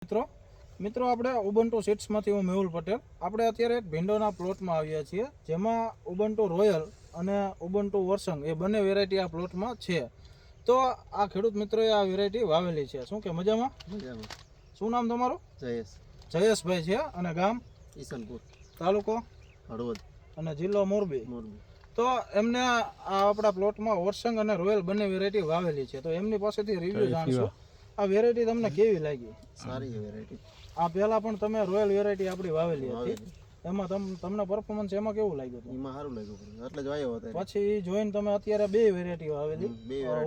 મિત્રો આપણે ઉબન્ટુ સીટ્સમાંથી હું મેહુલ પટેલ આપણે અત્યારે એક ભીંડોના પ્લોટમાં આવ્યા છીએ જેમાં ઉબન્ટુ રોયલ અને ઉબન્ટુ વર્ષંગ એ બંને વેરાયટી આ પ્લોટમાં છે. તો આ ખેડૂત મિત્રોએ આ વેરાયટી વાવેલી છે. શું કે મજામાં? શું નામ તમારું? જયેશભાઈ છે અને ગામ ઈસનપુર, તાલુકો હળવદ અને જિલ્લો મોરબી. તો એમને આ આપણા પ્લોટમાં વર્ષંગ અને રોયલ બંને વેરાયટી વાવેલી છે. તો એમની પાસેથી રિવ્યુ જાણશું. આ વેરાયટી તમને કેવી લાગી? સારી વેરાયટી. આ પહેલા પણ તમે રોયલ વેરાયટી આપણી વાવેલી હતી, એમાં તમને પરફોર્મન્સ એમાં કેવું લાગ્યું હતું? એમાં સારું લાગ્યું, એટલે જ વાયો હતો. પછી જોઈને તમે અત્યારે બે વેરાયટી વાવેલી,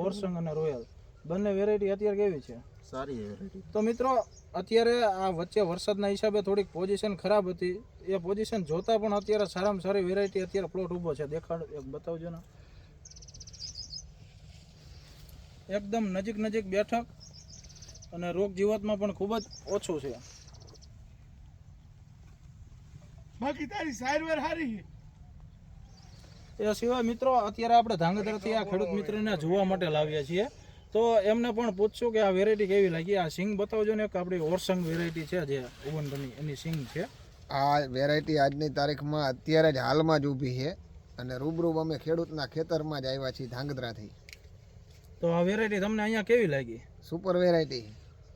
વર્ષંગ અને રોયલ, બંને વેરાયટી અત્યારે કેવી છે? સારી વેરાયટી. તો મિત્રો અત્યારે આ વચ્ચે વરસાદના હિસાબે થોડીક પોઝિશન ખરાબ હતી, એ પોઝિશન જોતા પણ અત્યારે સારામાં સારી વેરાયટી અત્યારે પ્લોટ ઊભો છે. દેખાડ, એક બતાવજો ને. એકદમ નજીક બેઠક અને રોગ જીવાતમાં પણ ખૂબ જ ઓછું છે. બાકી તારી સારવાર સારી. એ સિવાય મિત્રો અત્યારે આપણે ધાંગધ્રાથી આ ખેડૂત મિત્રને જોવા માટે લાવ્યા છીએ. તો એમને પણ પૂછશું કે આ વેરાયટી કેવી લાગી. આ સિંગ બતાવજો ને, એક આપણી ઓરસંગ વેરાયટી છે જે ઉબન્ટુની, એની સિંગ છે. આ વેરાયટી આજની તારીખમાં અત્યારે જ હાલમાં જ ઊભી છે અને રૂબરૂ અમે ખેડૂતના ખેતરમાં જ આવ્યા છીએ ધાંગધ્રાથી. તો આ વેરાયટી તમને અહીંયા કેવી લાગી? Super variety.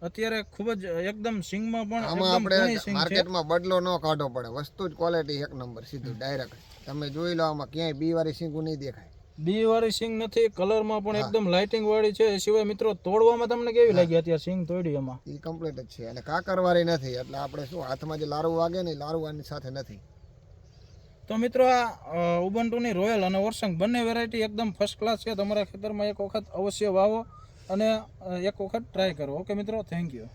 અત્યારે ખૂબ જ એકદમ સિંગમાં પણ આમાં આપણે માર્કેટમાં બદલો ન કાઢવો પડે, વસ્તુ જ ક્વોલિટી એક નંબર, સીધું ડાયરેક્ટ તમે જોઈ લો. આમાં ક્યાંય બી વાળી સિંગું નહીં દેખાય. બી વાળી સિંગ નથી, કલરમાં પણ એકદમ લાઇટિંગ વાળી છે. એ સિવાય મિત્રો તોડવામાં તમને કેવી લાગી અત્યારે સિંગ તોડી? એમાં એ કમ્પ્લીટ જ છે અને કાકરવાળી નથી, એટલે આપણે શું હાથમાં જે લારું વાગે ને લારું આની સાથે નથી. તો મિત્રો આ ઉબન્ટુની રોયલ અને વર્ષંગ બંને વેરાયટી એકદમ ફર્સ્ટ ક્લાસ છે. તમારા ખેતરમાં એક વખત અવશ્ય વાવો અને એક વખત ટ્રાય કરો. ઓકે મિત્રો, થેન્ક યુ.